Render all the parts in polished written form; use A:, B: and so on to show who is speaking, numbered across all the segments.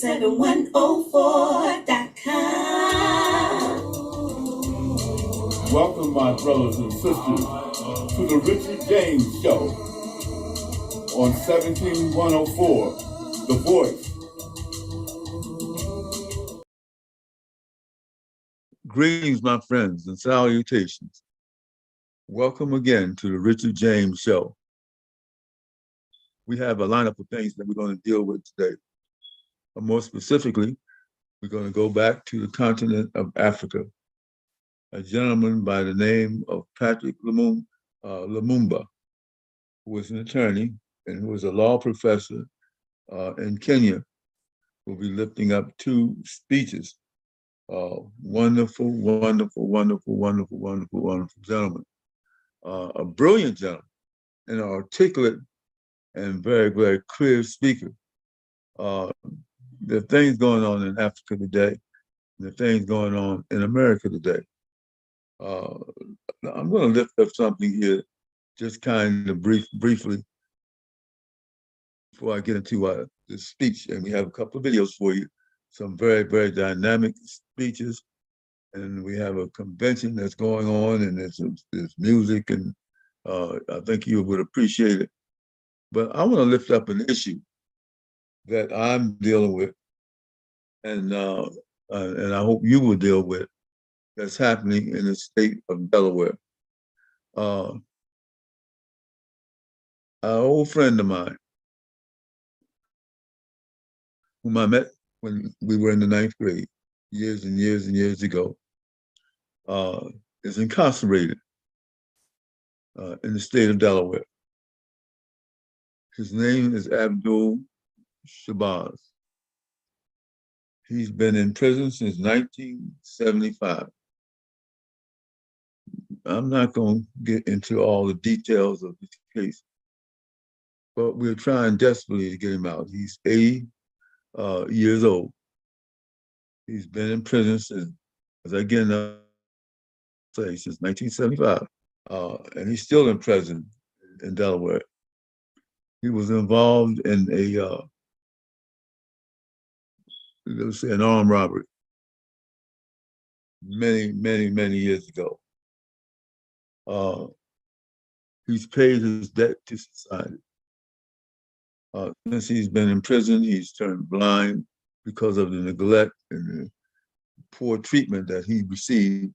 A: 107-104.com. Welcome, my brothers and sisters, to the Richard James Show on 17104, The Voice. Greetings, my friends, and salutations. Welcome again to the Richard James Show. We have a lineup of things that we're going to deal with today. More specifically, we're going to go back to the continent of Africa. A gentleman by the name of Patrick Lumumba, who was an attorney and who was a law professor in Kenya, will be lifting up two speeches. Wonderful gentleman. A brilliant gentleman, an articulate and very, very clear speaker. There are things going on in Africa today, and there are things going on in America today. I'm going to lift up something here, just kind of briefly, before I get into the speech. And we have a couple of videos for you, some very, very dynamic speeches. And we have a convention that's going on, and there's music, and I think you would appreciate it. But I want to lift up an issue that I'm dealing with, and I hope you will deal with, that's happening in the state of Delaware. An old friend of mine, whom I met when we were in the 9th grade, years and years and years ago, is incarcerated in the state of Delaware. His name is Abdul Shabazz. He's been in prison since 1975. I'm not going to get into all the details of this case, but we're trying desperately to get him out. He's 80 years old. He's been in prison since, as I get since 1975, and he's still in prison in Delaware. He was involved in an armed robbery many years ago. He's paid his debt to society. Since he's been in prison, he's turned blind because of the neglect and the poor treatment that he received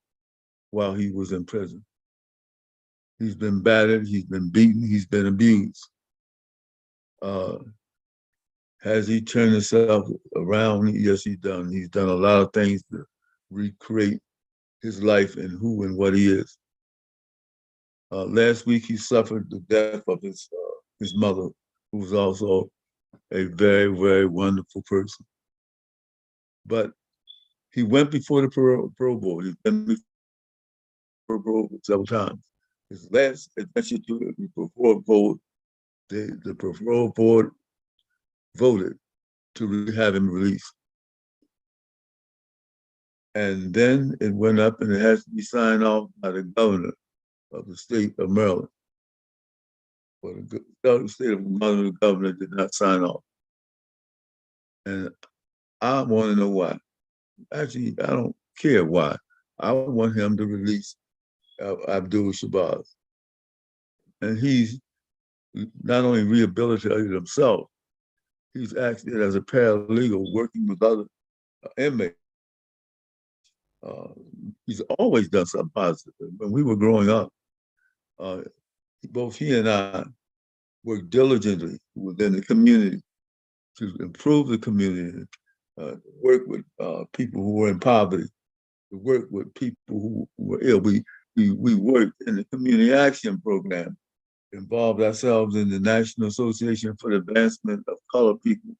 A: while he was in prison. He's been battered, he's been beaten, he's been abused. Has he turned himself around? Yes, he's done. He's done a lot of things to recreate his life and who and what he is. Last week, he suffered the death of his mother, who was also a very, very wonderful person. But he went before the parole board. He's been before the parole board several times. His last adventure to the parole board, the parole board voted to have him released. And then it went up and it has to be signed off by the governor of the state of Maryland. But the state of Maryland, the governor did not sign off. And I want to know why. Actually, I don't care why. I want him to release Abdul Shabazz. And he's not only rehabilitated himself, he's acted as a paralegal working with other inmates. He's always done something positive. When we were growing up, both he and I worked diligently within the community to improve the community, work with people who were in poverty, to work with people who were ill. We worked in the community action program, involved ourselves in the National Association for the Advancement of Colored People.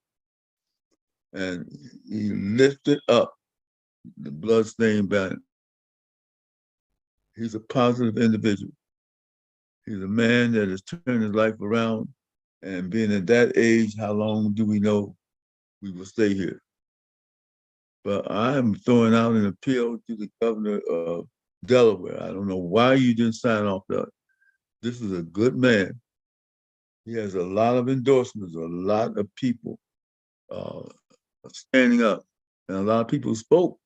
A: And he lifted up the bloodstained banner. He's a positive individual. He's a man that has turned his life around, and being at that age, how long do we know we will stay here? But I am throwing out an appeal to the governor of Delaware. I don't know why you didn't sign off that. This is a good man. He has a lot of endorsements, a lot of people standing up. And a lot of people spoke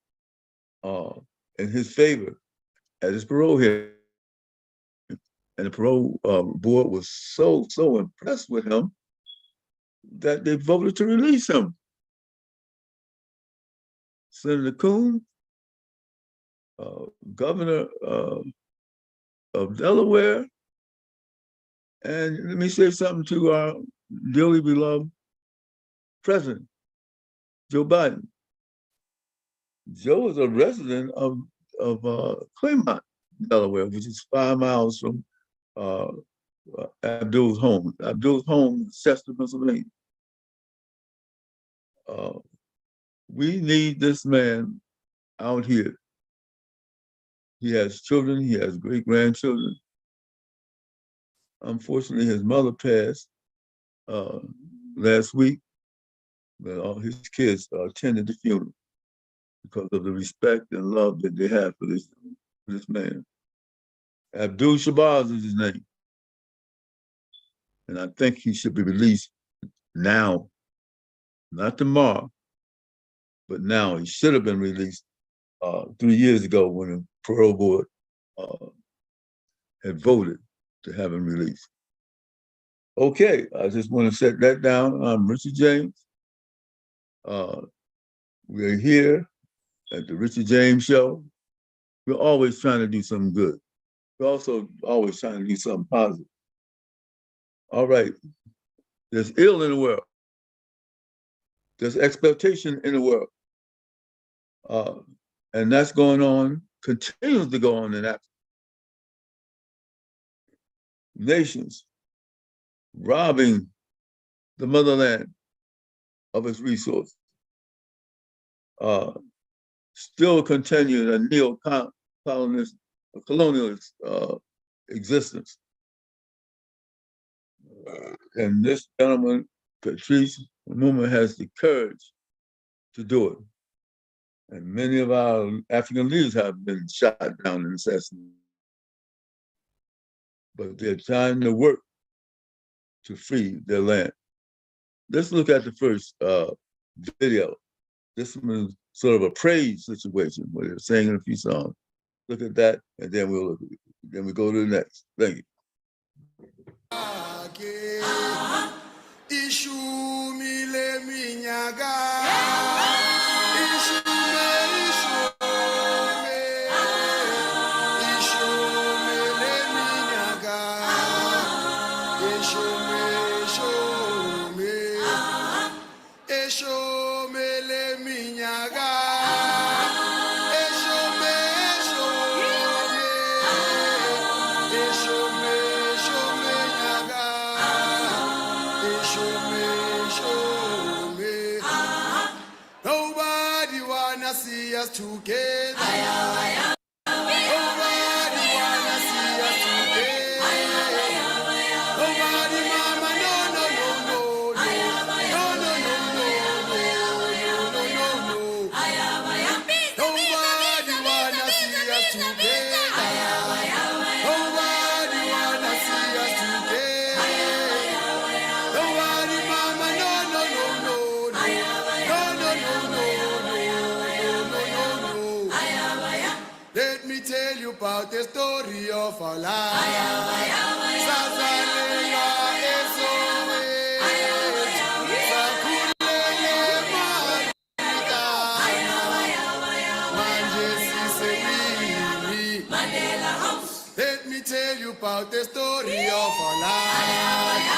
A: uh, in his favor at his parole hearing. And the parole board was so impressed with him that they voted to release him. Senator Coon, governor of Delaware, and let me say something to our dearly beloved President, Joe Biden. Joe is a resident of Claymont, Delaware, which is 5 miles from Abdul's home. Abdul's home is Chester, Pennsylvania. We need this man out here. He has children, he has great-grandchildren. Unfortunately, his mother passed last week, but all his kids attended the funeral because of the respect and love that they have for this man. Abdul Shabazz is his name. And I think he should be released now, not tomorrow, but now. He should have been released 3 years ago when the parole board had voted to have him released. Okay, I just want to set that down. I'm Richard James. We're here at the Richard James Show. We're always trying to do something good. We're also always trying to do something positive. All right, there's ill in the world. There's exploitation in the world. And that's going on, continues to go on in Africa. Nations robbing the motherland of its resources. Still continuing a neo-colonialist existence. And this gentleman, Patrice Lumumba, has the courage to do it. And many of our African leaders have been shot down and assassinated. But they're trying to work to free their land. Let's look at the first video. This one is sort of a praise situation where they're singing a few songs. Look at that, and then we go to the next. Thank you.
B: Nobody wanna see us together. Nobody wanna see us together. Nobody, mama, no, no, no, no, no, no, no, no, no, no, no, no. Nobody wanna see us together. Nobody wanna see us together. Nobody, mama, no, no, no, no, no, no, no, no, no. Let me tell you about the story of our life. Let me tell you about the story of our life.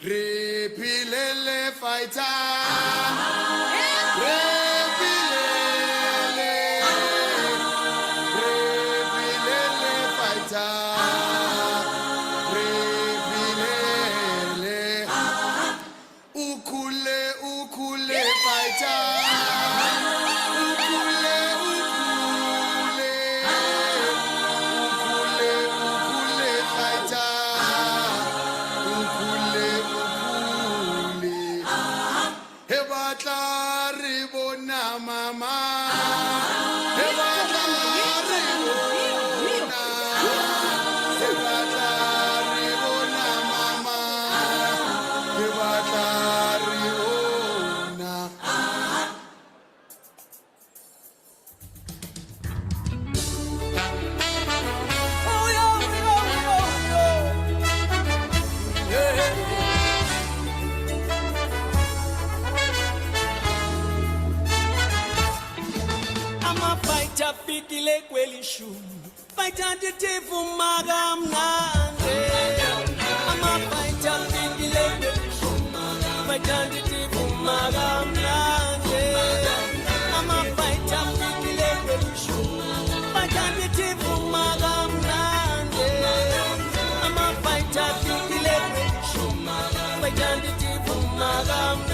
B: Repilele fighter. Repilele fighter. Repilele. Ukule fighter. Ukule fighter.
C: fikile kweli shumi Faita tifu magamnande Ama faita fikile kweli shumi Faita tifu magamnande Ama faita fikile kweli shumi Faita tifu magamnande Ama faita fikile kweli shumi Faita tifu magamnande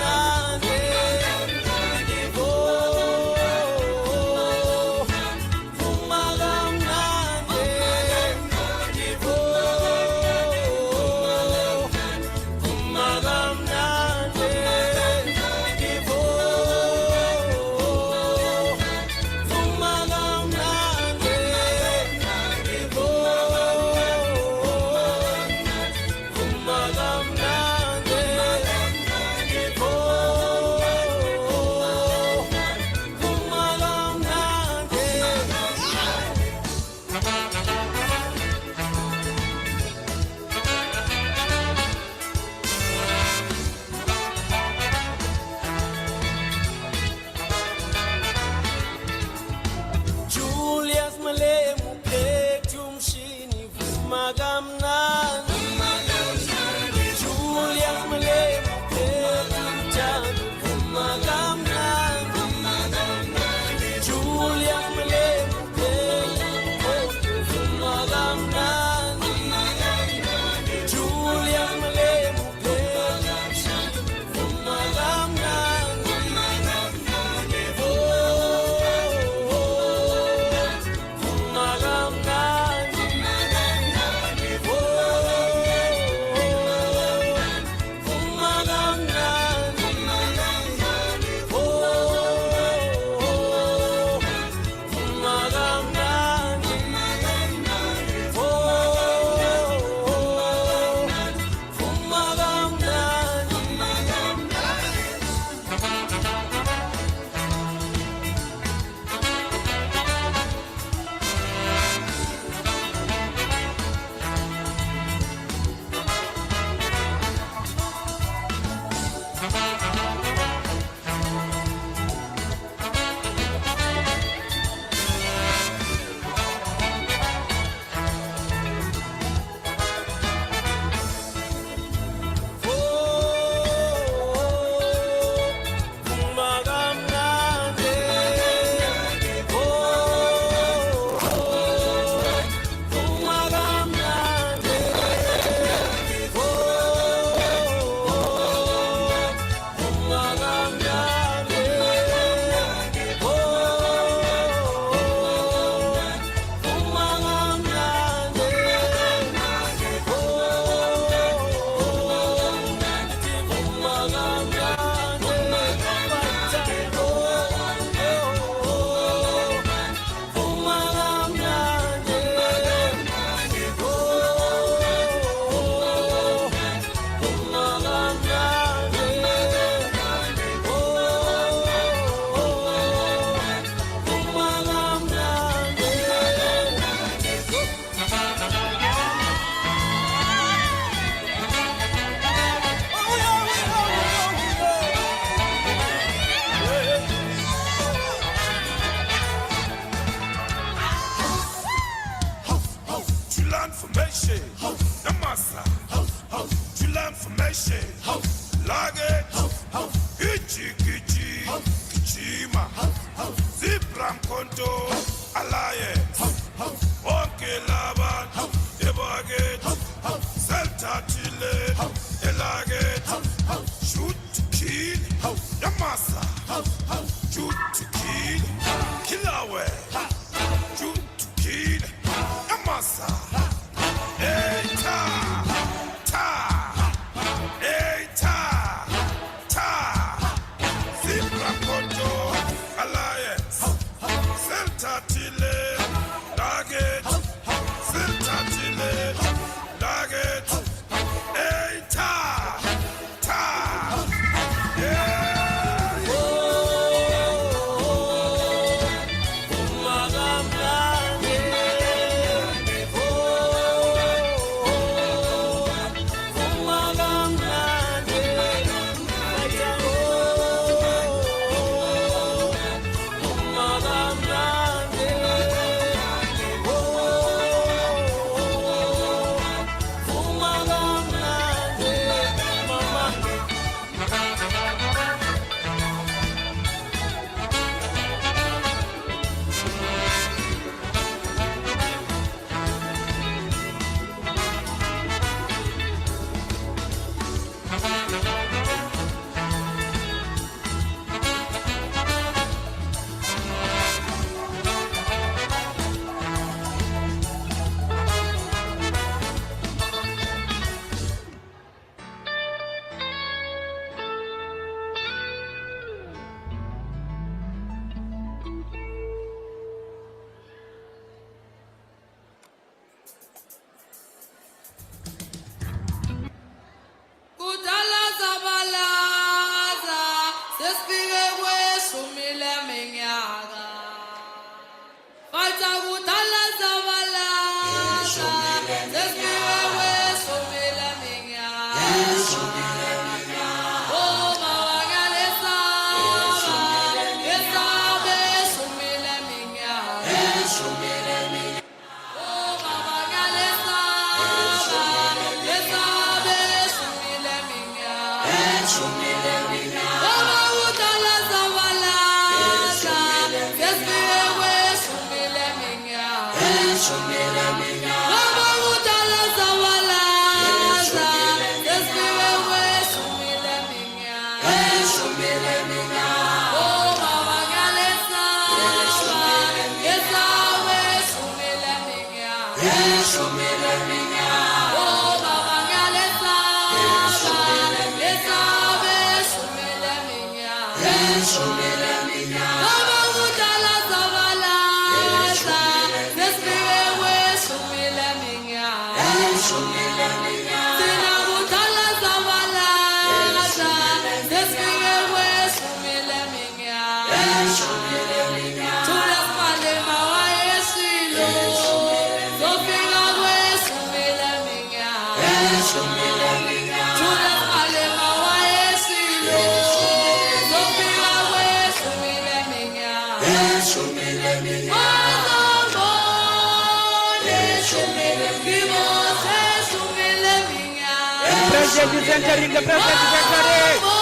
D: Presidente Zencaringa, presidente Zencaringa,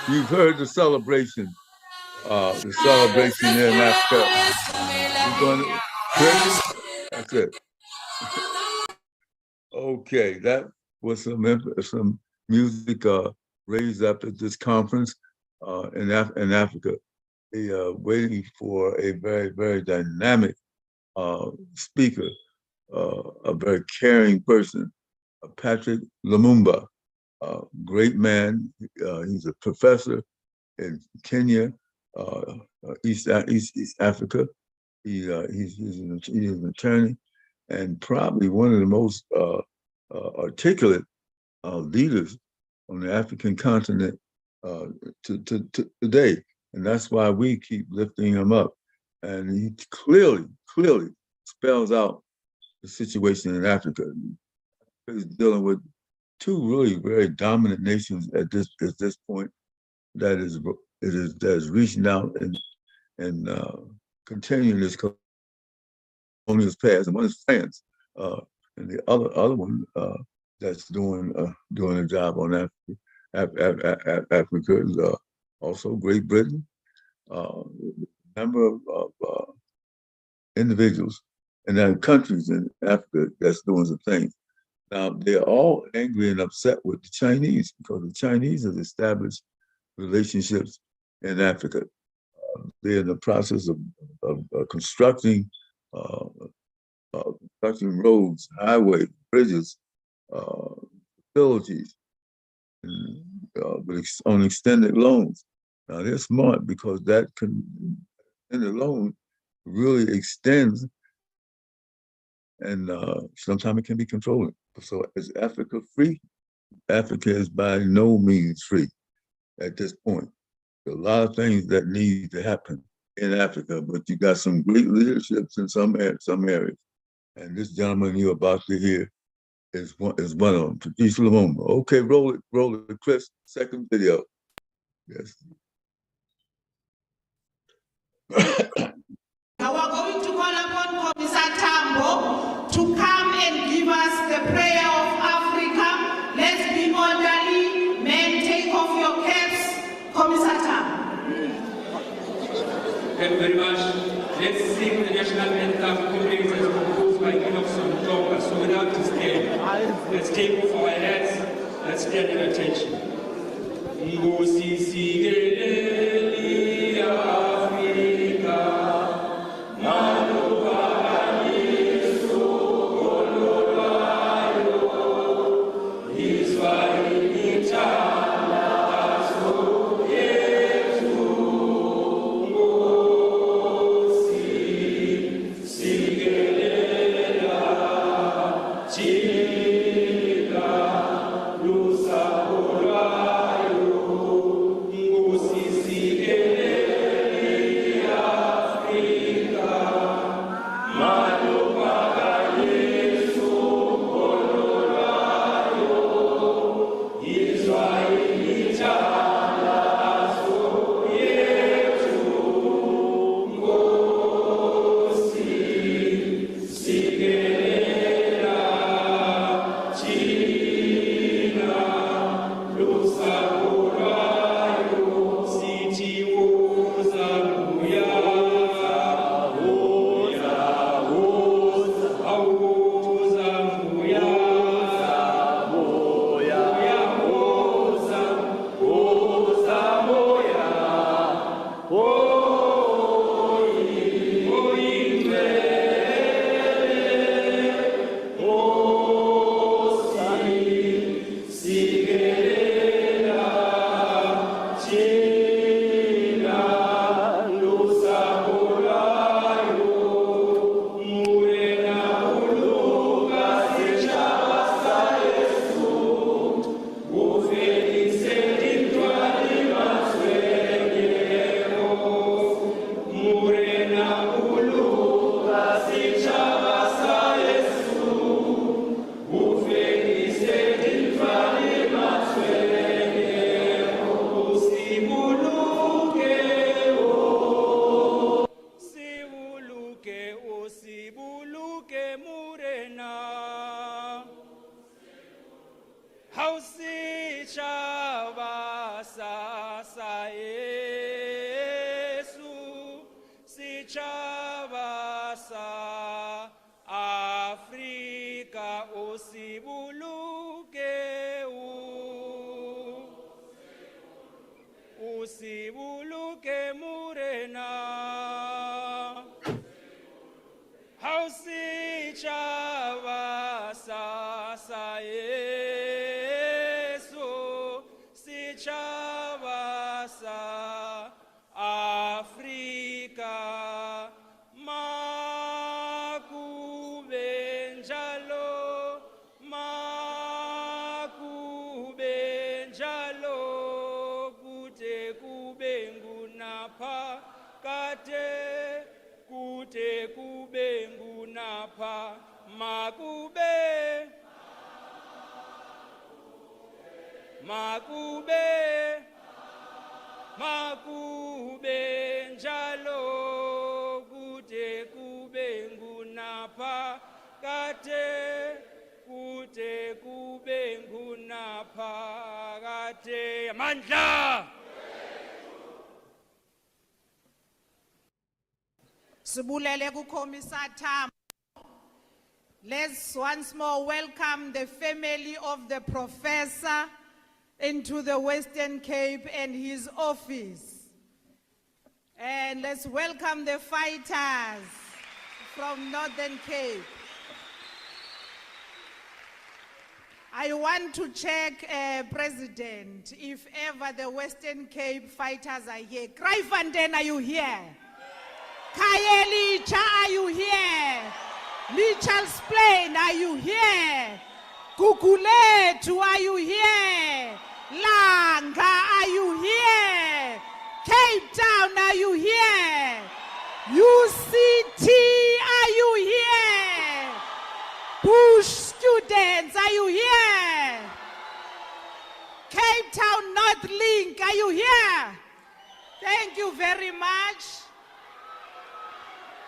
A: You've heard the celebration here in Africa. We're going to, that's it. Okay, that was some music raised up at this conference in Africa. They are waiting for a very, very dynamic speaker, a very caring person, Patrick Lumumba, great man. He's a professor in Kenya, East Africa. He's an attorney and probably one of the most articulate leaders on the African continent to today. And that's why we keep lifting him up. And he clearly spells out the situation in Africa. He's dealing with two really very dominant nations at this point that is reaching out and continuing this colonial past. And one is France, and the other one that's doing a job on Africa is also Great Britain. Number of individuals and then countries in Africa that's doing some things. Now, they're all angry and upset with the Chinese because the Chinese have established relationships in Africa. They're in the process of constructing roads, highways, bridges, facilities, on extended loans. Now they're smart because that extended loan really extends, and sometimes it can be controlling. So is Africa free? Africa is by no means free at this point. There are a lot of things that need to happen in Africa, but you got some great leaderships in some areas. And this gentleman you're about to hear is one of them, Patrice Lumumba. Okay, roll it, Chris. Second video. Yes.
E: Now we're going to call upon Commissar Tambo to come and give us the prayer of Africa. Let's be orderly. Men, take off your caps. Commissar Tambo.
F: Thank you very much. Let's sing the national anthem composed as composed by Enoch Tonga. So without disdain, let's take off our hats. Let's stand in attention. Ngosi sigeleli Afrika, maluba Yesu ololayo, Israeli tanazo yetu. Ngosi sigelela chila lusa ololayo, Ngosi sigeleli Afrika, maluba Yesu ololayo, Israeli tanazo yetu. Ngosi sigelela china lusa ololayo, sithi woza buya, woza awuza buya, woza woza moya, sigelela china lusa ololayo, murena uluka sechaba sa Yesu, ufelice intwali maswenyero, murena uluka sechaba sa Yesu, ufelice intwali maswenyero, usibuluke usibuluke murena, hausichaba sasa Yesu, sichaba sa Afrika, usibuluke usibuluke murena, hausichaba sasa Yesu, sichaba sa Afrika, makube njalo, kute kube ngunapha, kute kube ngunapha, makube njalo, kute kube ngunapha, kute kube ngunapha, amandla.
E: Sibulele ku Commissar Tambo. Let's once more welcome the family of the professor into the Western Cape and his office. And let's welcome the fighters from Northern Cape. I want to check, President, if ever the Western Cape fighters are here. Kraaifontein, are you here? Kayelicha, are you here? Mitchell's Plain, are you here? Guguletu, are you here? Langa, are you here? Cape Town, are you here? UCT, are you here? Bush students, are you here? Cape Town North Link, are you here? Thank you very much.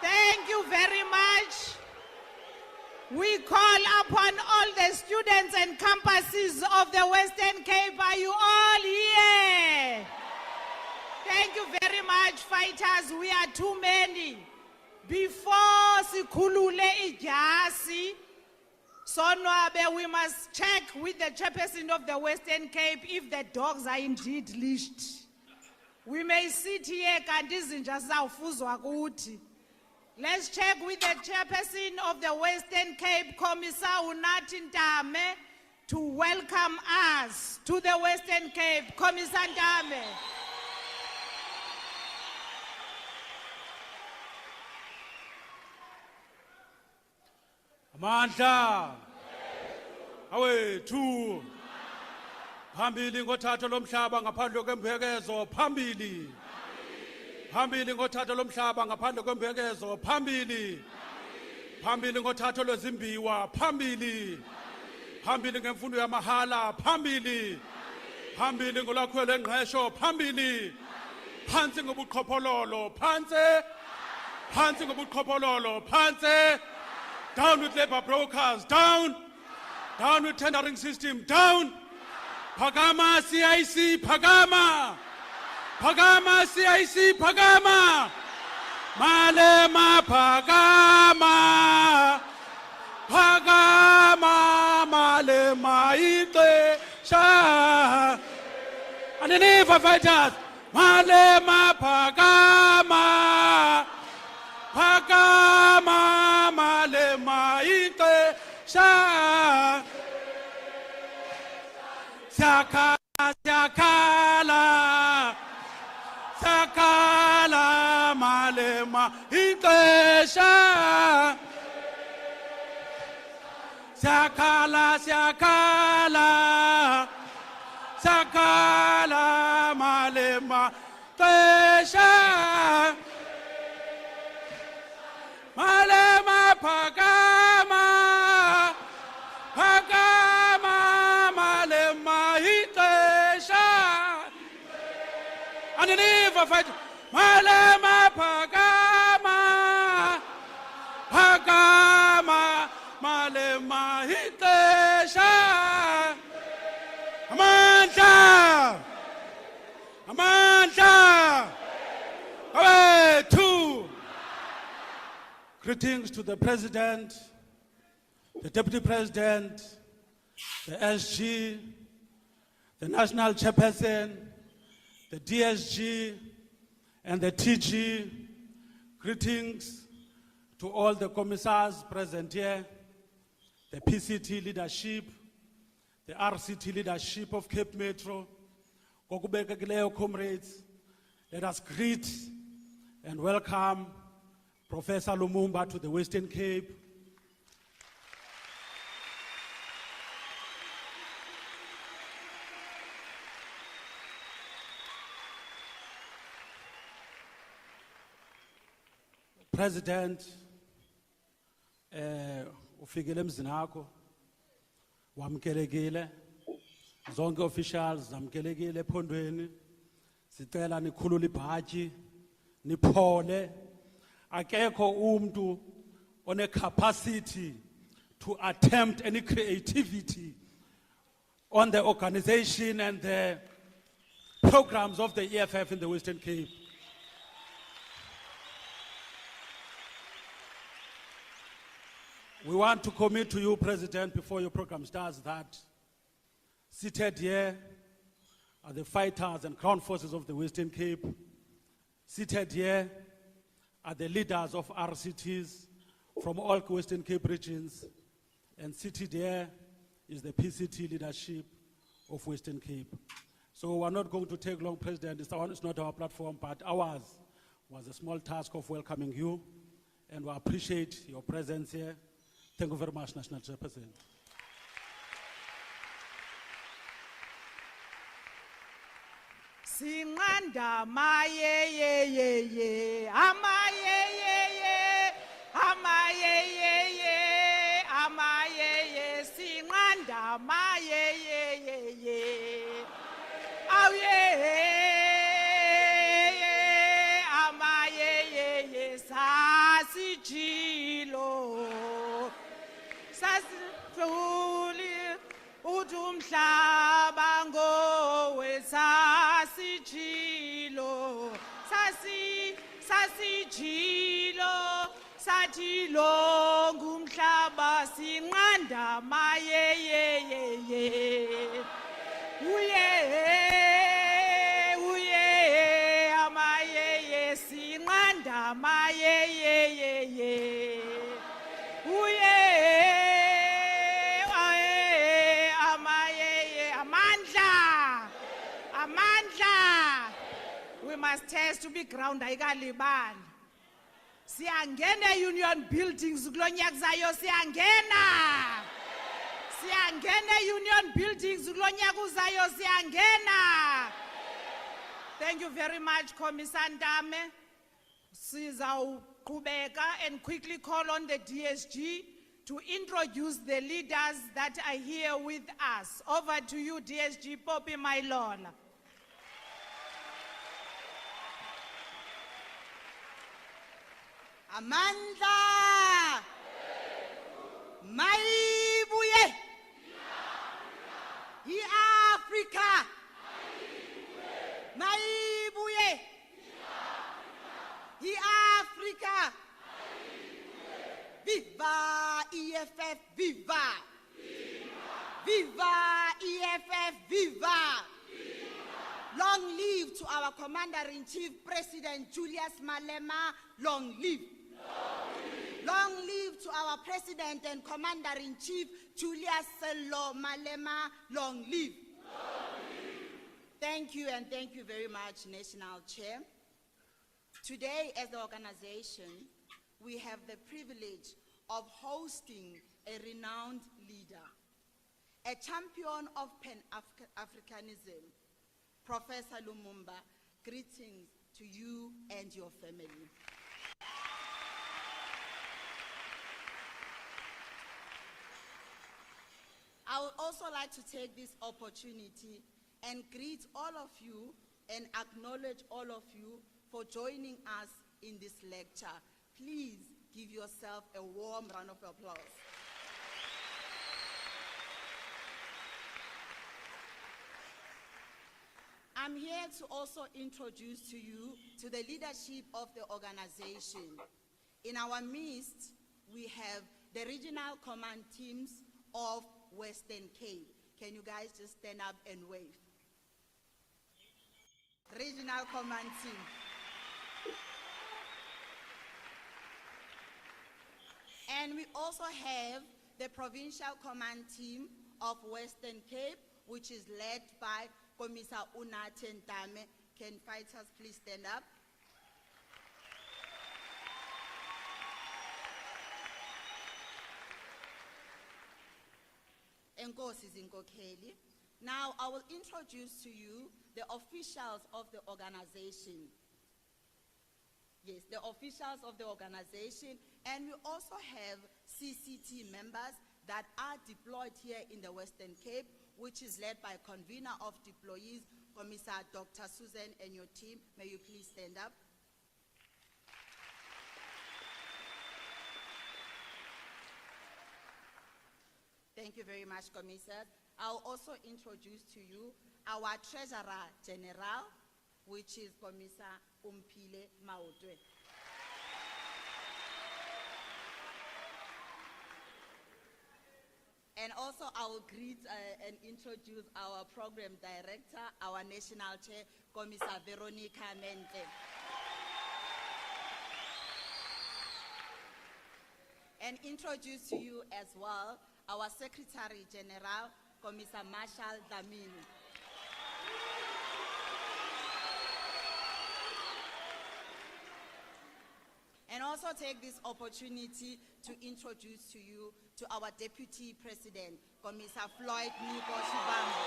E: Thank you very much. We call upon all the students and campuses of the Western Cape. Are you all here? Thank you very much, fighters. We are too many. Before sikhulule ijasi, Sonwabe, we must check with the chairperson of the Western Cape if the dogs are indeed leashed. We may sit here, kanti izinja zizawufuzwa kuthi. Let's check with the chairperson of the Western Cape, Commissar Unathi Ntame, to welcome us to the Western Cape. Commissar Ntame.
D: Amandla awethu phambili ngothatha lomhlaba ngaphandle kwembuyekezo phambili phambili ngothatha lomhlaba ngaphandle kwembuyekezo phambili phambili ngothatha lwezimbiwa phambili phambili ngemfundo yamahala phambili phambili ngolwakhiwo lwengqesho phambili phansi ngobuqhophololo phansi phansi ngobuqhophololo phansi. Down with labor brokers, down. Down with tendering system, down. Phakama CIC, phakama. Phakama CIC, phakama. Malema phakama. Phakama malema ixesha. Underneath fighters. Malema phakama. Phakama malema ixesha. Siyakhala siyakhala malema ixesha. Siyakhala siyakhala malema ixesha. Malema phakama phakama malema ixesha. Underneath a fight. Malema phakama phakama malema ixesha. Amandla amandla awethu. Greetings to the President, the Deputy President, the SG, the National Chairperson, the DSG, and the TG. Greetings to all the commissars present here, the PCT leadership, the RCT leadership of Cape Metro, Kokubekekileyo comrades. Let us greet and welcome Professor Lumumba to the Western Cape. President, ufikele emzini akho, wamkelekile, zonke officials zamkelekile ephondweni, sicela nikhulule ibhatyi, niphole. Akekho umuntu one capacity to attempt any creativity on the organization and the programs of the EFF in the Western Cape. We want to commit to you, President, before your program starts, that seated here are the fighters and ground forces of the Western Cape. Seated here are the leaders of RCTs from all Western Cape regions, and seated here is the PCT leadership of Western Cape. So we're not going to take long, President. It's not our platform, but ours was a small task of welcoming you, and we appreciate your presence here. Thank you very much, National Chairperson.
E: Sinqanda mayeyeyeye amayeyeye amayeyeye amayeye sinqanda mayeyeyeye awuyeye amayeyeye sasijilo sasifuli udumhlaba ngowesasijilo sasijilo satilo ngumhlaba sinqanda mayeyeyeye uye amayeye sinqanda mayeyeyeye uye amandla. We must test to be ground ayikalibali. Siyangena union buildings kulonyaka zayo siyangena. Siyangena union buildings kulonyaka uzayo siyangena. Thank you very much, Commissar Ndame. Sizawuqhubeka and quickly call on the DSG to introduce the leaders that are here with us. Over to you, DSG Poppy Mailola.
G: Amandla Mayibuye iAfrika Mayibuye iAfrika Viva EFF viva Viva EFF viva Long live to our Commander-in-Chief President Julius Malema, long live. Long live to our President and Commander-in-Chief Julius Sello Malema, long live. Thank you, and thank you very much, National Chair. Today, as the organization, we have the privilege of hosting a renowned leader, a champion of Pan-Africanism, Professor Lumumba. Greetings to you and your family. I would also like to take this opportunity and greet all of you and acknowledge all of you for joining us in this lecture. Please give yourself a warm round of applause. I'm here to also introduce to you to the leadership of the organization. In our midst, we have the regional command teams of Western Cape. Can you guys just stand up and wave? Regional command team. And we also have the provincial command team of Western Cape, which is led by Commissar Unaten Dame. Can fighters please stand up? Enkosi zinkokheli. Now I will introduce to you the officials of the organization. Yes, the officials of the organization, and we also have CCT members that are deployed here in the Western Cape, which is led by convener of deployees, Commissar Dr. Susan, and your team. May you please stand up? Thank you very much, Commissar. I'll also introduce to you our Treasurer General, which is Commissar Umpile Maotwe. And also I will greet and introduce our Program Director, our National Chair, Commissar Veronica Mente. And introduce to you as well our Secretary General, Commissar Marshal Dlamini. And also take this opportunity to introduce to you to our Deputy President, Commissar Floyd Nico Shibambo.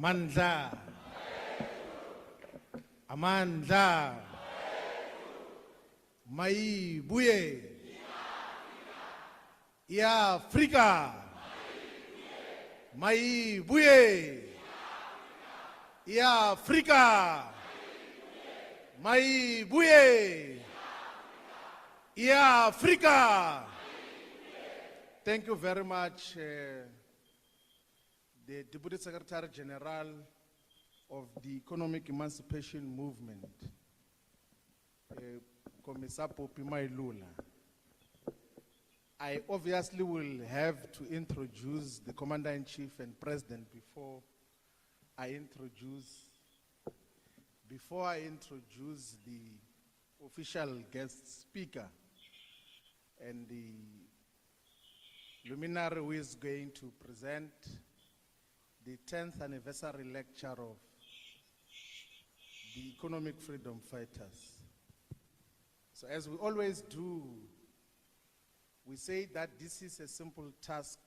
H: Amandla. Amandla. Mayibuye. Ya Afrika. Mayibuye. Ya Afrika. Mayibuye. Ya Afrika. Thank you very much, the Deputy Secretary General of the Economic Emancipation Movement, Commissar Popi Mailula. I obviously will have to introduce the Commander-in-Chief and President before I introduce the official guest speaker and the luminary who is going to present the 10th anniversary lecture of the Economic Freedom Fighters. So as we always do, we say that this is a simple task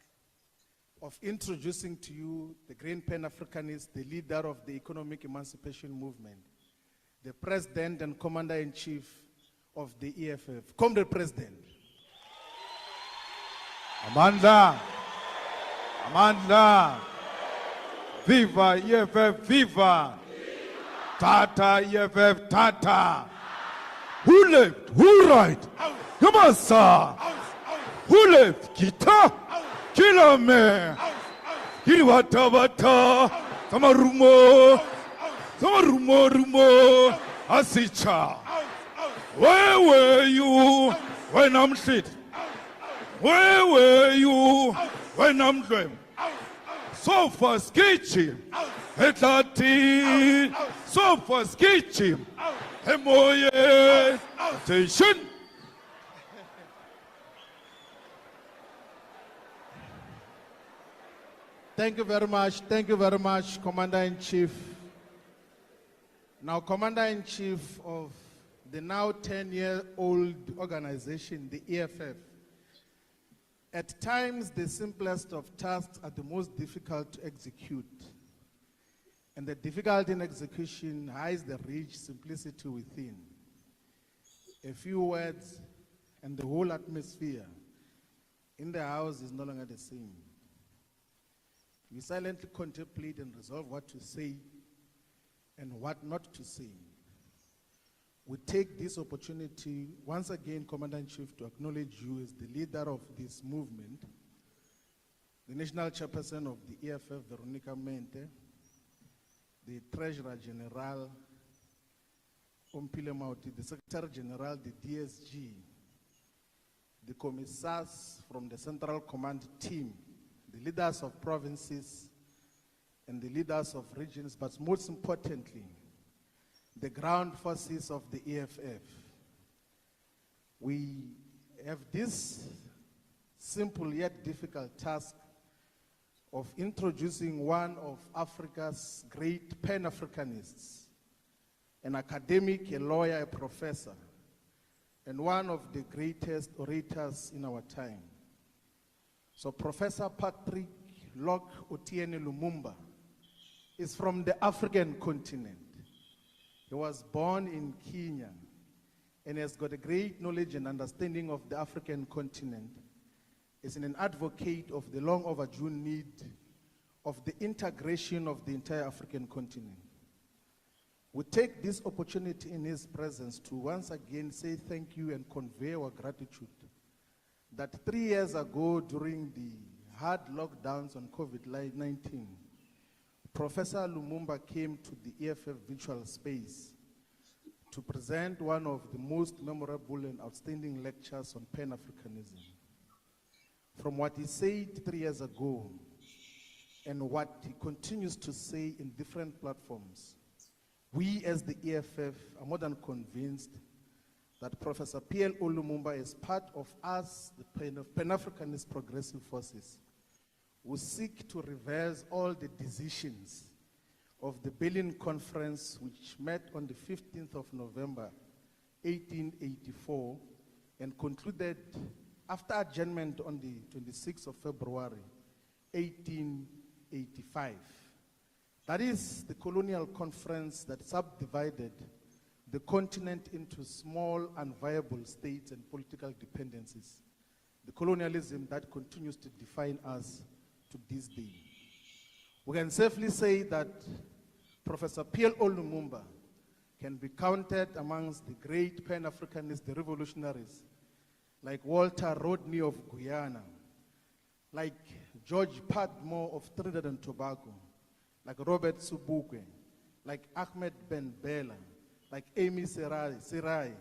H: of introducing to you the Great Pan-Africanist, the leader of the Economic Emancipation Movement, the President and Commander-in-Chief of the EFF. Comrade President.
I: Amandla, Amandla, viva EFF, viva, Tata EFF, Tata. Who left? Who right? Yamasa. Who left? Kita. Kilame. Hilwata bata. Samarumo. Samarumo rumo. Asicha. Where were you when I'm shit? Where were you when I'm dream? So for sketchy, Hetati, so for sketchy, Hemoye, attention.
H: Thank you very much, Commander-in-Chief. Now, Commander-in-Chief of the now 10-year-old organization, the EFF. At times, the simplest of tasks are the most difficult to execute. And the difficulty in execution hides the rich simplicity within. A few words and the whole atmosphere in the house is no longer the same. We silently contemplate and resolve what to say and what not to say. We take this opportunity once again, Commander-in-Chief, to acknowledge you as the leader of this movement, the National Chairperson of the EFF, Veronica Mente, the Treasurer General, Ompile Mauti, the Secretary General, the DSG, the commissars from the Central Command team, the leaders of provinces, and the leaders of regions, but most importantly, the ground forces of the EFF. We have this simple yet difficult task of introducing one of Africa's great Pan-Africanists, an academic, a lawyer, a professor, and one of the greatest orators in our time. So Professor Patrick Locke Otiene Lumumba is from the African continent. He was born in Kenya and has got a great knowledge and understanding of the African continent. He's an advocate of the long overdue need of the integration of the entire African continent. We take this opportunity in his presence to once again say thank you and convey our gratitude that 3 years ago during the hard lockdowns on COVID-19, Professor Lumumba came to the EFF virtual space to present one of the most memorable and outstanding lectures on Pan-Africanism. From what he said 3 years ago and what he continues to say in different platforms, we as the EFF are more than convinced that Professor P.L.O. Lumumba is part of us, the Pan-Africanist progressive forces, who seek to reverse all the decisions of the Berlin Conference, which met on the 15th of November, 1884, and concluded after adjournment on the 26th of February, 1885. That is the colonial conference that subdivided the continent into small unviable states and political dependencies. The colonialism that continues to define us to this day. We can safely say that Professor P.L.O. Lumumba can be counted amongst the great Pan-Africanists, the revolutionaries, like Walter Rodney of Guyana, like George Padmore of Trinidad and Tobago, like Robert Sobukwe, like Ahmed Ben Bella, like Amy Sirai,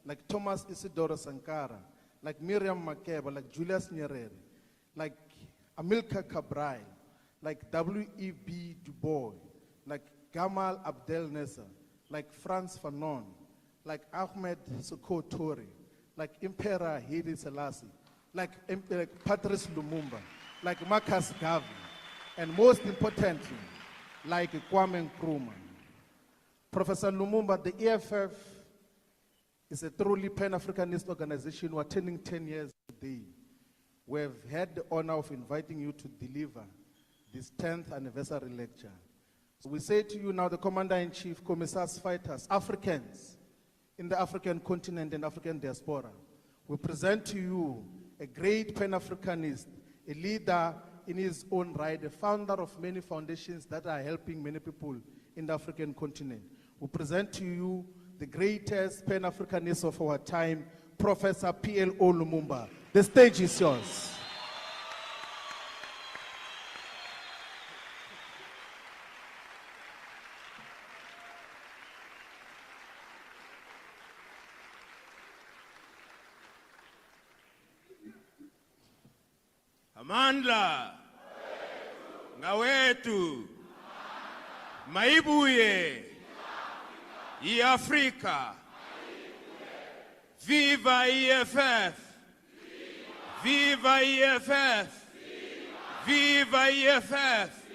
H: like Thomas Isidoro Sankara, like Miriam Makeba, like Julius Nyerere, like Amilcar Cabral, like W.E.B. Du Bois, like Gamal Abdel Nasser, like Frantz Fanon, like Ahmed Sékou Touré, like Emperor Haile Selassie, like Patrice Lumumba, like Marcus Garvey, and most importantly, like Kwame Nkrumah. Professor Lumumba, the EFF is a truly Pan-Africanist organization. We're turning 10 years today. We've had the honor of inviting you to deliver this 10th anniversary lecture. So we say to you now, the Commander-in-Chief, Commissars, Fighters, Africans in the African continent and African diaspora, we present to you a great Pan-Africanist, a leader in his own right, a founder of many foundations that are helping many people in the African continent. We present to you the greatest Pan-Africanist of our time, Professor P.L.O. Lumumba. The stage is yours.
I: Amandla ngawetu maibuye iAfrika viva EFF viva EFF viva EFF.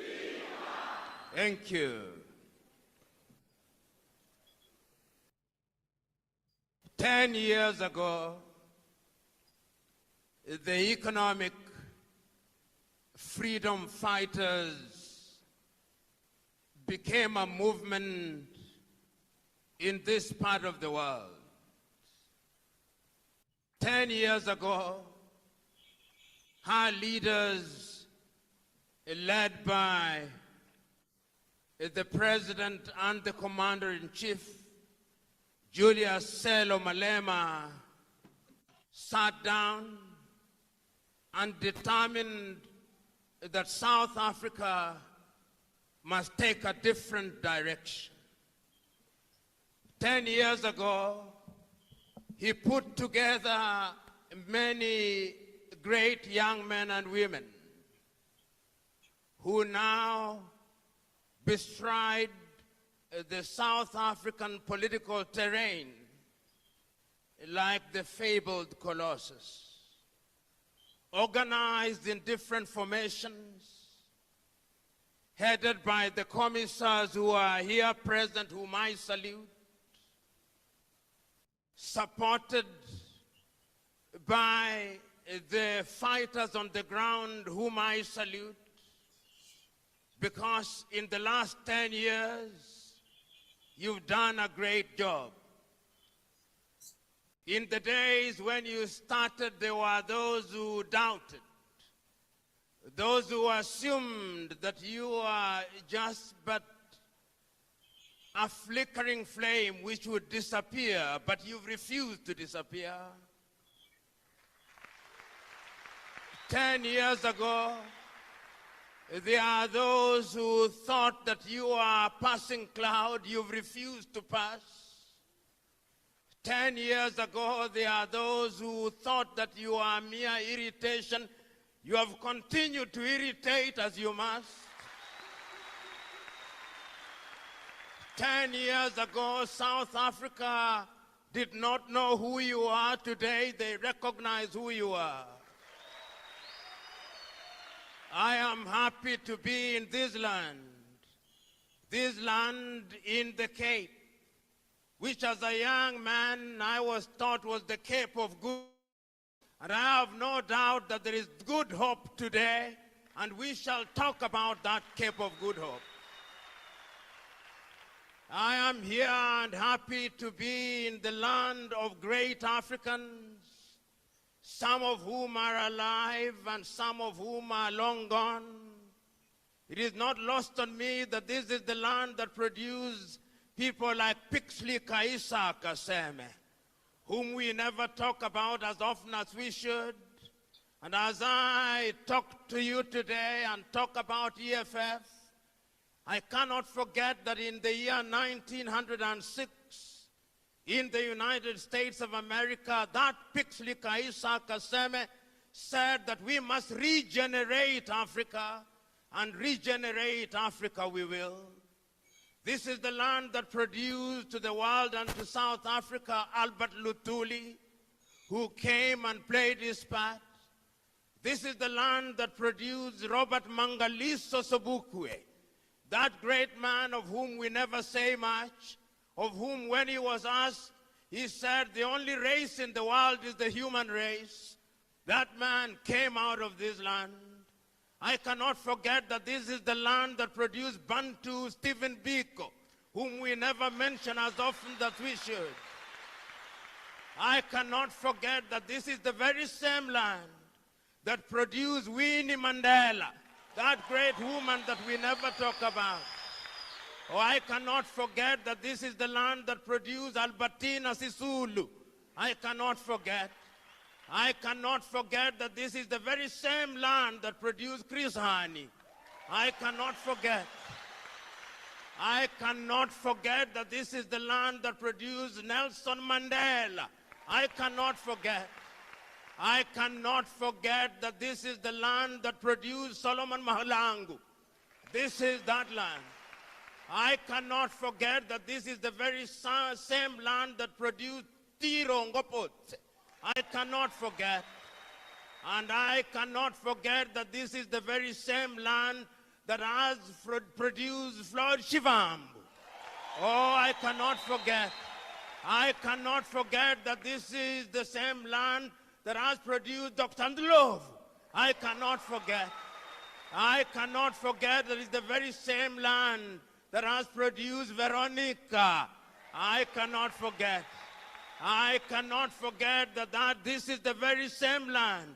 I: Thank you. 10 years ago, the economic freedom fighters became a movement in this part of the world. 10 years ago, our leaders, led by the President and the Commander-in-Chief, Julius Selo Malema, sat down and determined that South Africa must take a different direction. 10 years ago, he put together many great young men and women who now bestride the South African political terrain like the fabled Colossus, organized in different formations, headed by the commissars who are here present, whom I salute, supported by the fighters on the ground, whom I salute, because in the last 10 years, you've done a great job. In the days when you started, there were those who doubted, those who assumed that you are just but a flickering flame which would disappear, but you've refused to disappear. 10 years ago, there are those who thought that you are a passing cloud, you've refused to pass. 10 years ago, there are those who thought that you are mere irritation. You have continued to irritate as you must. 10 years ago, South Africa did not know who you are. Today, they recognize who you are. I am happy to be in this land in the Cape, which as a young man I was taught was the Cape of Good. And I have no doubt that there is good hope today, and we shall talk about that Cape of Good Hope. I am here and happy to be in the land of great Africans, some of whom are alive and some of whom are long gone. It is not lost on me that this is the land that produced people like Pixley Kaisa Kaseme, whom we never talk about as often as we should. And as I talk to you today and talk about EFF, I cannot forget that in the year 1906, in the United States of America, that Pixley Kaisa Kaseme said that we must regenerate Africa, and regenerate Africa we will. This is the land that produced to the world and to South Africa Albert Luthuli, who came and played his part. This is the land that produced Robert Mangaliso Sobukwe, that great man of whom we never say much, of whom when he was asked, he said, the only race in the world is the human race. That man came out of this land. I cannot forget that this is the land that produced Bantu Stephen Biko, whom we never mention as often as we should. I cannot forget that this is the very same land that produced Winnie Mandela, that great woman that we never talk about. Oh, I cannot forget that this is the land that produced Albertina Sisulu. I cannot forget. I cannot forget that this is the very same land that produced Chris Hani. I cannot forget. I cannot forget that this is the land that produced Nelson Mandela. I cannot forget. I cannot forget that this is the land that produced Solomon Mahalangu. This is that land. I cannot forget that this is the very same land that produced Tiro Ngopotse. I cannot forget. And I cannot forget that this is the very same land that has produced Floyd Shivambu. Oh, I cannot forget. I cannot forget that this is the same land that has produced Dr. Ndlovu. I cannot forget. I cannot forget that it's the very same land that has produced Veronica. I cannot forget. I cannot forget that this is the very same land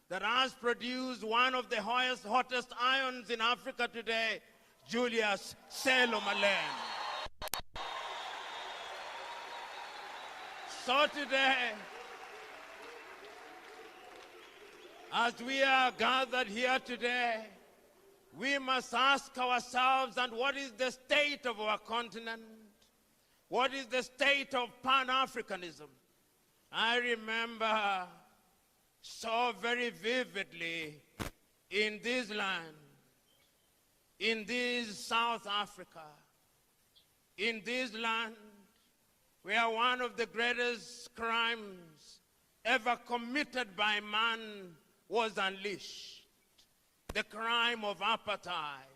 I: that has produced one of the hottest ions in Africa today, Julius Selo Malema. So today, as we are gathered here today, we must ask ourselves, and what is the state of our continent? What is the state of Pan-Africanism? I remember so very vividly in this land, in this South Africa, in this land where one of the greatest crimes ever committed by man was unleashed, the crime of apartheid.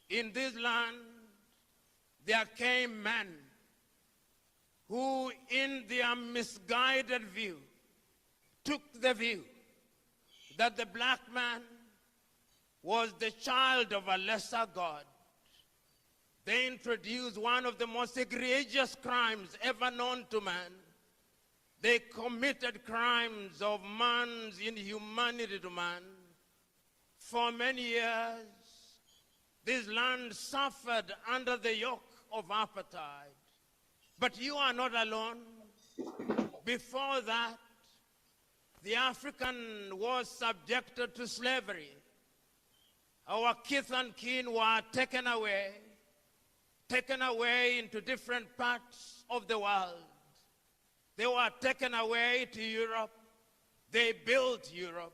I: In this land, there came men who, in their misguided view, took the view that the black man was the child of a lesser God. They introduced one of the most egregious crimes ever known to man. They committed crimes of man's inhumanity to man. For many years, this land suffered under the yoke of apartheid. But you are not alone. Before that, the African was subjected to slavery. Our kith and kin were taken away into different parts of the world. They were taken away to Europe. They built Europe.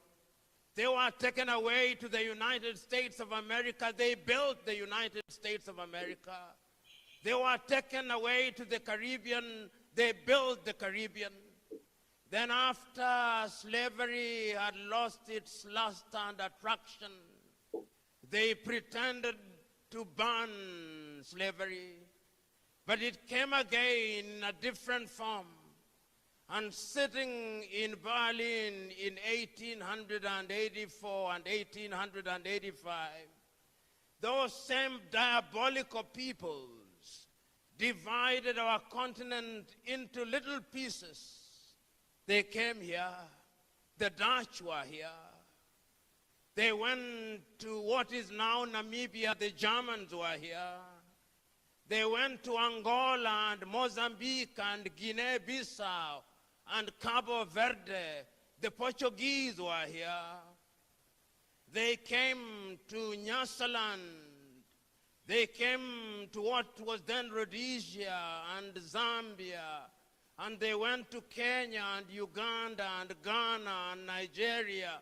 I: They were taken away to the United States of America. They built the United States of America. They were taken away to the Caribbean. They built the Caribbean. Then after slavery had lost its lust and attraction, they pretended to ban slavery. But it came again in a different form. And sitting in Berlin in 1884 and 1885, those same diabolical peoples divided our continent into little pieces. They came here. The Dutch were here. They went to what is now Namibia. The Germans were here. They went to Angola and Mozambique and Guinea-Bissau and Cabo Verde. The Portuguese were here. They came to Nyasaland. They came to what was then Rhodesia and Zambia. And they went to Kenya and Uganda and Ghana and Nigeria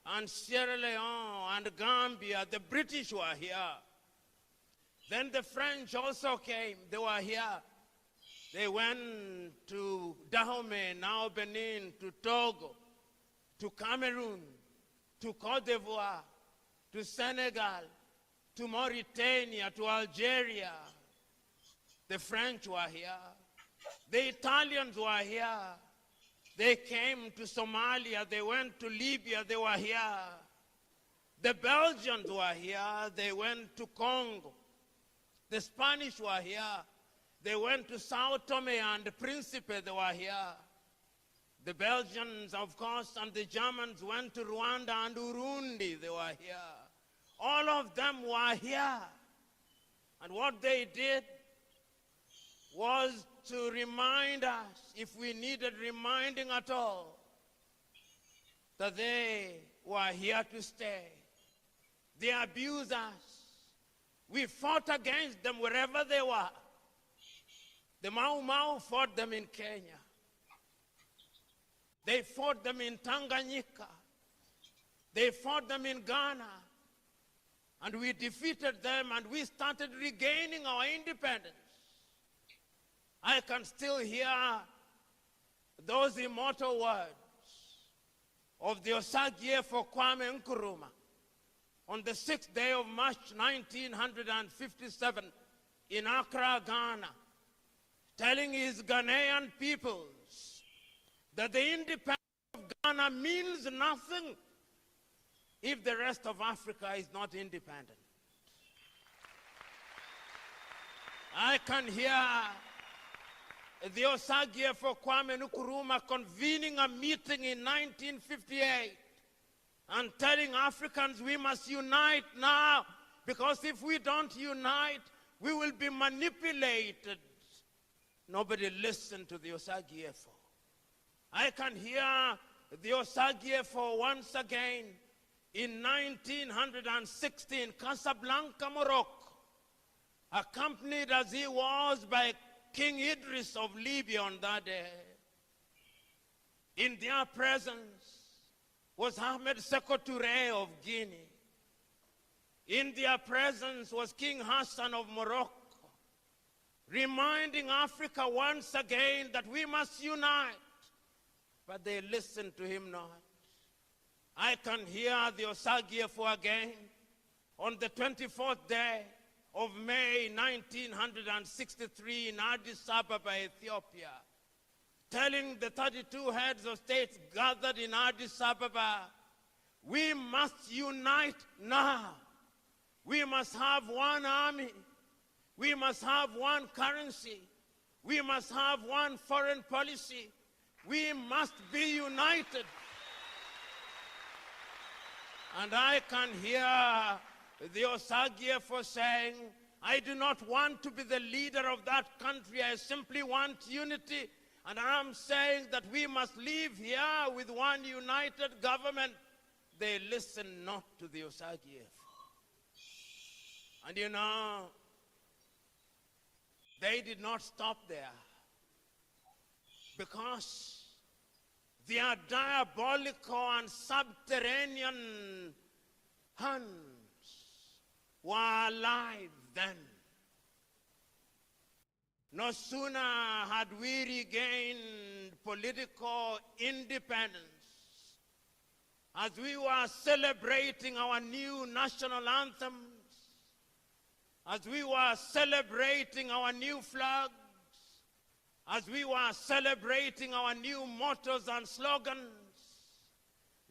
I: and Sierra Leone and Gambia. The British were here. Then the French also came. They were here. They went to Dahomey, now Benin, to Togo, to Cameroon, to Cote d'Ivoire, to Senegal, to Mauritania, to Algeria. The French were here. The Italians were here. They came to Somalia. They went to Libya. They were here. The Belgians were here. They went to Congo. The Spanish were here. They went to Sao Tome and Principe. They were here. The Belgians, of course, and the Germans went to Rwanda and Urundi. They were here. All of them were here. And what they did was to remind us, if we needed reminding at all, that they were here to stay. They abused us. We fought against them wherever they were. The Mau Mau fought them in Kenya. They fought them in Tanganyika. They fought them in Ghana. And we defeated them and we started regaining our independence. I can still hear those immortal words of the Osagie for Kwame Nkrumah on the 6th day of March 1957 in Accra, Ghana, telling his Ghanaian peoples that the independence of Ghana means nothing if the rest of Africa is not independent. I can hear the Osagie for Kwame Nkrumah convening a meeting in 1958 and telling Africans we must unite now, because if we don't unite, we will be manipulated. Nobody listened to the Osagie for. I can hear the Osagie for once again in 1960 in Casablanca, Morocco, accompanied as he was by King Idris of Libya on that day. In their presence was Ahmed Sékou Touré of Guinea. In their presence was King Hassan of Morocco, reminding Africa once again that we must unite. But they listened to him not. I can hear the Osagie for again on the 24th day of May 1963 in Addis Ababa, Ethiopia, telling the 32 heads of states gathered in Addis Ababa, we must unite now. We must have one army. We must have one currency. We must have one foreign policy. We must be united. And I can hear the Osagie for saying, I do not want to be the leader of that country. I simply want unity. And I'm saying that we must live here with one united government. They listen not to the Osagie. And you know, they did not stop there. because their diabolical and subterranean hands were alive then. No sooner had we regained political independence, as we were celebrating our new national anthems, as we were celebrating our new flags, as we were celebrating our new mottos and slogans,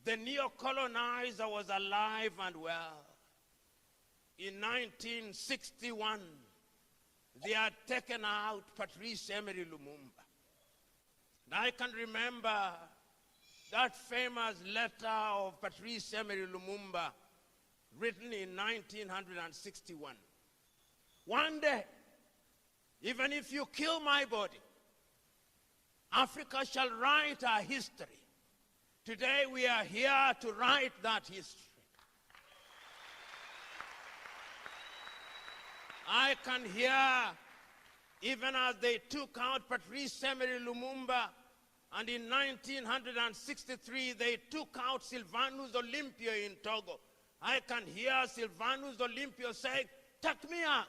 I: the neo-colonizer was alive and well. In 1961, they had taken out Patrice Emery Lumumba. And I can remember that famous letter of Patrice Emery Lumumba written in 1961. One day, even if you kill my body, Africa shall write our history. Today we are here to write that history. I can hear, even as they took out Patrice Emery Lumumba, and in 1963 they took out Sylvanus Olympio in Togo. I can hear Sylvanus Olympio saying, "Take me out,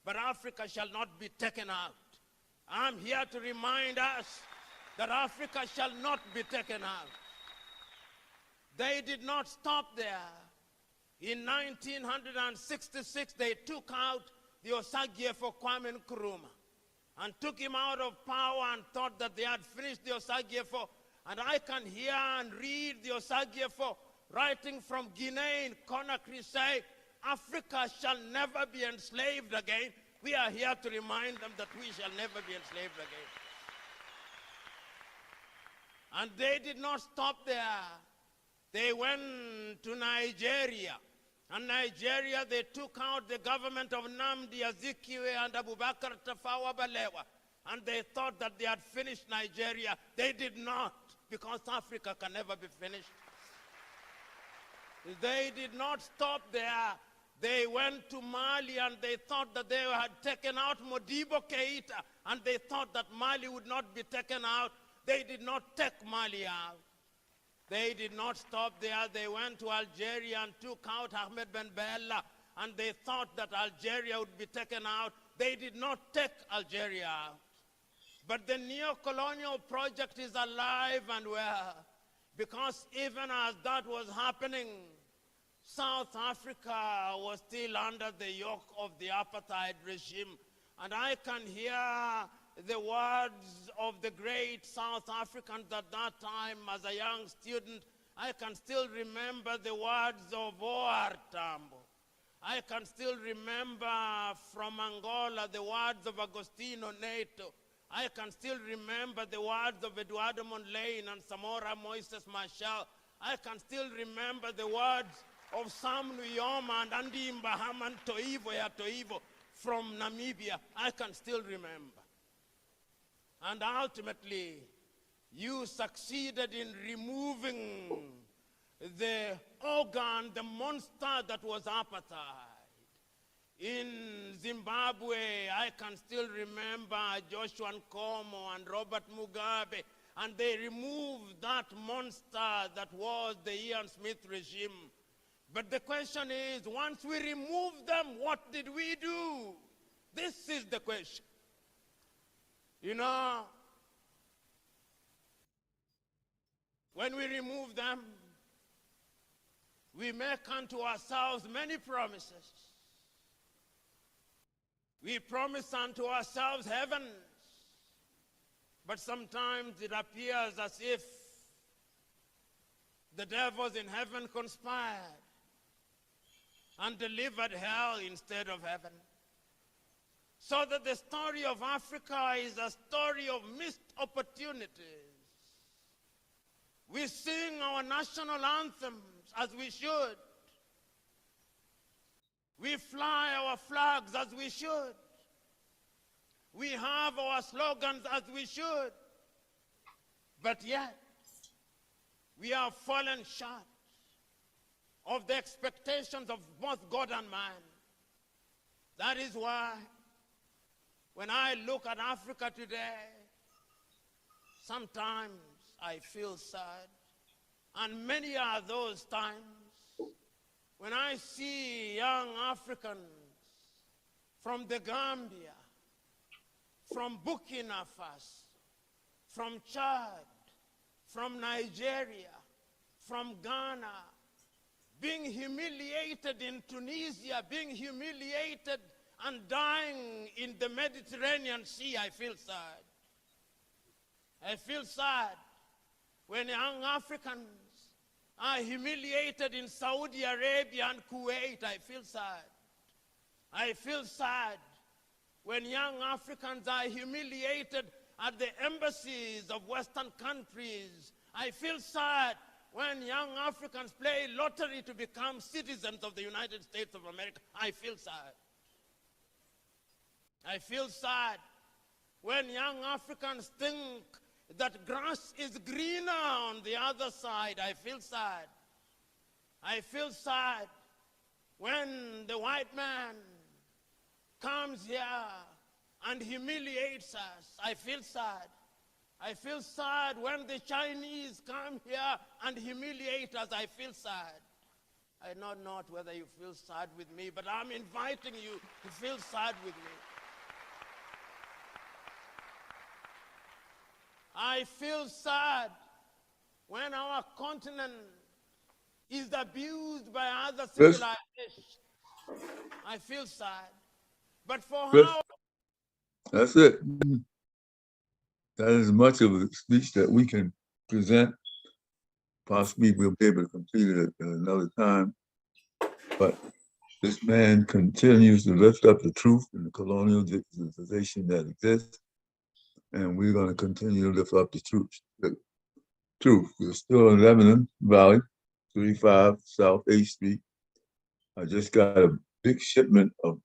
I: but Africa shall not be taken out." I'm here to remind us that Africa shall not be taken out. They did not stop there. In 1966, they took out the Osagyefo Kwame Nkrumah and took him out of power and thought that they had finished the Osagyefo. And I can hear and read the Osagyefo writing from Guinea in Conakry say, "Africa shall never be enslaved again." We are here to remind them that we shall never be enslaved again. And they did not stop there. They went to Nigeria. And Nigeria, they took out the government of Nnamdi Azikiwe and Abubakar Tafawa Balewa. And they thought that they had finished Nigeria. They did not, because Africa can never be finished. They did not stop there. They went to Mali and they thought that they had taken out Modibo Keita, and they thought that Mali would not be taken out. They did not take Mali out. They did not stop there. They went to Algeria and took out Ahmed Ben Bella, and they thought that Algeria would be taken out. They did not take Algeria out. But the neo-colonial project is alive and well, because even as that was happening, South Africa was still under the yoke of the apartheid regime. And I can hear the words of the great South Africans at that time as a young student. I can still remember the words of O.R. Tambo. I can still remember from Angola the words of Agostinho Neto. I can still remember the words of Eduardo Mondlane and Samora Moises Machel. I can still remember the words of Sam Nujoma and Andy Mbahaman Toivo ya Toivo from Namibia. I can still remember. And ultimately, you succeeded in removing the organ, the monster that was apartheid. In Zimbabwe, I can still remember Joshua Nkomo and Robert Mugabe, and they removed that monster that was the Ian Smith regime. But the question is, once we removed them, what did we do? This is the question. You know, when we remove them, we make unto ourselves many promises. We promise unto ourselves heaven, but sometimes it appears as if the devils in heaven conspired and delivered hell instead of heaven. So that the story of Africa is a story of missed opportunities. We sing our national anthems as we should. We fly our flags as we should. We have our slogans as we should. But yet, we have fallen short of the expectations of both God and man. That is why, when I look at Africa today, Sometimes I feel sad. And many are those times when I see young Africans from the Gambia, from Burkina Faso, from Chad, from Nigeria, from Ghana, being humiliated in Tunisia, being humiliated and dying in the Mediterranean Sea. I feel sad. I feel sad when young Africans are humiliated in Saudi Arabia and Kuwait. I feel sad. I feel sad when young Africans are humiliated at the embassies of Western countries. I feel sad when young Africans play lottery to become citizens of the United States of America. I feel sad. I feel sad when young Africans think that grass is greener on the other side. I feel sad. I feel sad when the white man comes here and humiliates us. I feel sad. I feel sad when the Chinese come here and humiliate us. I feel sad. I know not whether you feel sad with me, but I'm inviting you to feel sad with me. I feel sad when our continent is abused by other civilizations. I feel sad. But for how...
A: That's it. That is much of a speech that we can present. Possibly we'll be able to complete it at another time. But this man continues to lift up the truth in the colonial civilization that exists. And we're going to continue to lift up the truth. We're still in Lebanon Valley, 35 South 8th Street. I just got a big shipment of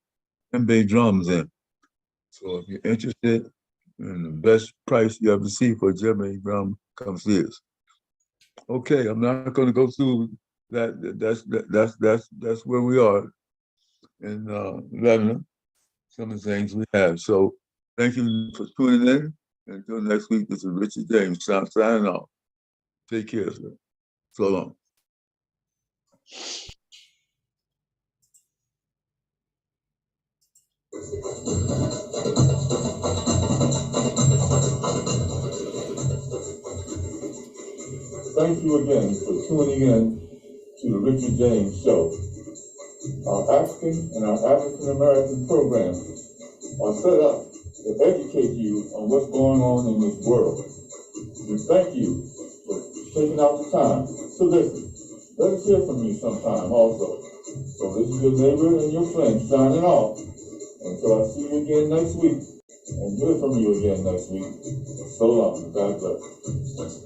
A: djembe drums in. So if you're interested in the best price you ever see for a djembe drum, come see us. Okay, I'm not going to go through that. That's where we are in Lebanon. Some of the things we have. So thank you for tuning in. Until next week, this is Richard James signing off. Take care, sir. So long. Thank you again for tuning in to the Richard James Show. Our African and our African American programs are set up to educate you on what's going on in this world. We thank you for taking out the time to listen. Let us hear from you sometime also. So this is your neighbor and your friend signing off. Until I see you again next week and hear from you again next week. So long. God bless.